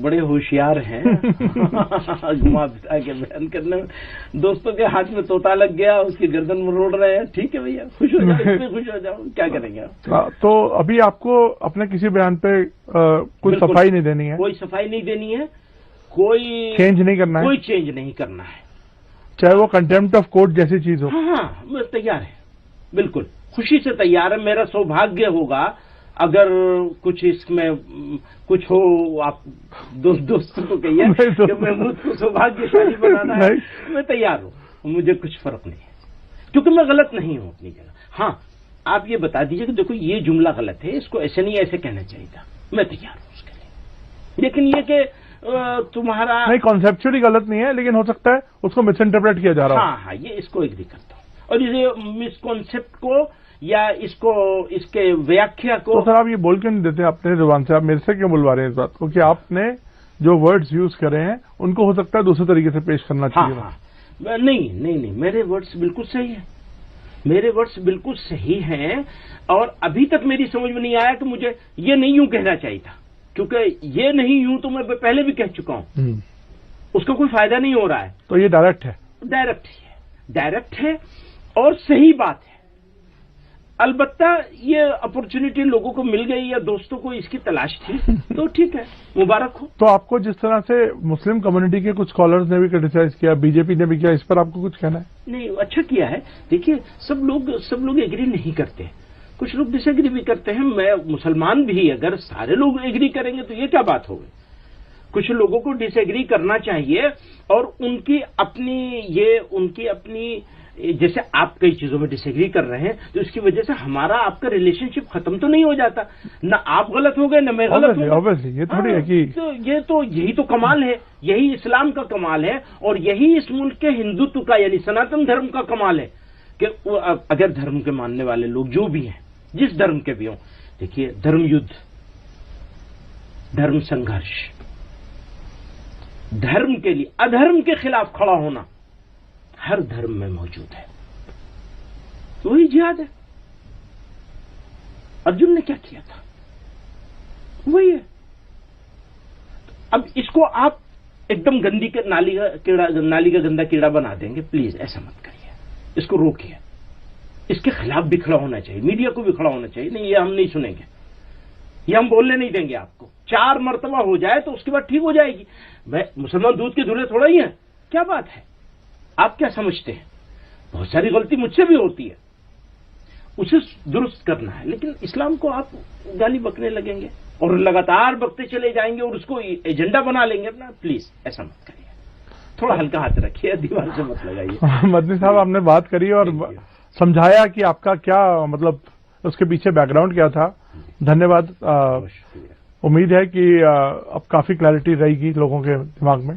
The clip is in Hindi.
बड़े होशियार हैं। घुमा फिरा के बयान करने में। दोस्तों के हाथ में तोता लग गया, उसकी गर्दन मरोड़ रहे हैं। ठीक है भैया, खुश हो जाओ, इसमें खुश हो जाओ, क्या करेंगे आप। तो अभी आपको अपने किसी बयान पे कोई सफाई नहीं देनी है? कोई सफाई नहीं देनी है, कोई चेंज नहीं करना है, कोई चेंज नहीं करना है, चाहे वो कंटेम्प्ट ऑफ कोर्ट जैसी चीज हो। हाँ, मैं तैयार है, बिल्कुल खुशी से तैयार है। मेरा सौभाग्य होगा अगर कुछ इसमें कुछ हो, आप दोस्तों को कहिए कि मैं मुझको सौभाग्यशाली बनाना है, मैं तैयार हूँ, मुझे कुछ फर्क नहीं है, क्योंकि मैं गलत नहीं हूँ अपनी जगह। हाँ, आप ये बता दीजिए कि देखो ये जुमला गलत है, इसको ऐसे नहीं ऐसे कहना चाहिए था, मैं तैयार हूँ उसके लिए। लेकिन ये कि तुम्हारा नहीं, कॉन्सेप्चुअली गलत नहीं है, लेकिन हो सकता है उसको मिस इंटरप्रेट किया जा रहा है। हाँ, ये इसको एग्री करता हूँ, और इसे मिसकॉन्सेप्ट को या इसको इसके व्याख्या को। तो सर आप ये बोल क्यों नहीं देते अपने जुबान से? आप मेरे से क्यों बुलवा रहे हैं इस बात को कि आपने जो वर्ड्स यूज करे हैं उनको हो सकता है दूसरे तरीके से पेश करना चाहिए? हाँ, नहीं, मेरे वर्ड्स बिल्कुल सही है, मेरे वर्ड्स बिल्कुल सही हैं, और अभी तक मेरी समझ में नहीं आया कि मुझे ये नहीं यूं कहना चाहिए था, क्योंकि ये नहीं यूं तो मैं पहले भी कह चुका हूं, उसका कोई फायदा नहीं हो रहा है। तो ये डायरेक्ट है? डायरेक्ट है और सही बात है। अलबत्ता ये अपॉर्चुनिटी लोगों को मिल गई या दोस्तों को इसकी तलाश थी, तो ठीक है, मुबारक हो। तो आपको जिस तरह से मुस्लिम कम्युनिटी के कुछ स्कॉलर्स ने भी क्रिटिसाइज किया, बीजेपी ने भी किया, इस पर आपको कुछ कहना है? नहीं, अच्छा किया है। देखिए, सब लोग एग्री नहीं करते, कुछ लोग डिसएग्री भी करते हैं। मैं मुसलमान भी, अगर सारे लोग एग्री करेंगे तो ये क्या बात हो गई। कुछ लोगों को डिसएग्री करना चाहिए, और उनकी अपनी जैसे आप कई चीजों में डिसएग्री कर रहे हैं, तो इसकी वजह से हमारा आपका रिलेशनशिप खत्म तो नहीं हो जाता, ना आप गलत हो गए ना मैं गलत हो गया। ऑब्वियसली ये थोड़ी है कि तो यही तो कमाल है, यही इस्लाम का कमाल है, और यही इस मुल्क के हिंदुत्व का यानी सनातन धर्म का कमाल है कि अगर धर्म के मानने वाले लोग जो भी हैं, जिस धर्म के भी हों, देखिए धर्म युद्ध, धर्म संघर्ष, धर्म के लिए अधर्म के खिलाफ खड़ा होना हर धर्म में मौजूद है। वही जिहाद है। अर्जुन ने क्या किया था, वही है। अब इसको आप एकदम गंदी के नाली का गंदा कीड़ा बना देंगे, प्लीज ऐसा मत करिए, इसको रोकिए। इसके खिलाफ भी खड़ा होना चाहिए, मीडिया को भी खड़ा होना चाहिए। नहीं, ये हम नहीं सुनेंगे, ये हम बोलने नहीं देंगे आपको। 4 मरतबा हो जाए तो उसके बाद ठीक हो जाएगी। मैं मुसलमान दूध के धुले थोड़ा ही है, क्या बात है, आप क्या समझते हैं? बहुत सारी गलती मुझसे भी होती है, उसे दुरुस्त करना है। लेकिन इस्लाम को आप गाली बकने लगेंगे और लगातार बकते चले जाएंगे और उसको एजेंडा बना लेंगे अपना, प्लीज ऐसा मत करिए। थोड़ा हल्का हाथ रखिए, दीवार से मत लगाइए। मदनी साहब, आपने बात करी और समझाया कि आपका क्या मतलब, उसके पीछे बैकग्राउंड क्या था। धन्यवाद। उम्मीद है कि अब काफी क्लैरिटी रहेगी लोगों के दिमाग में।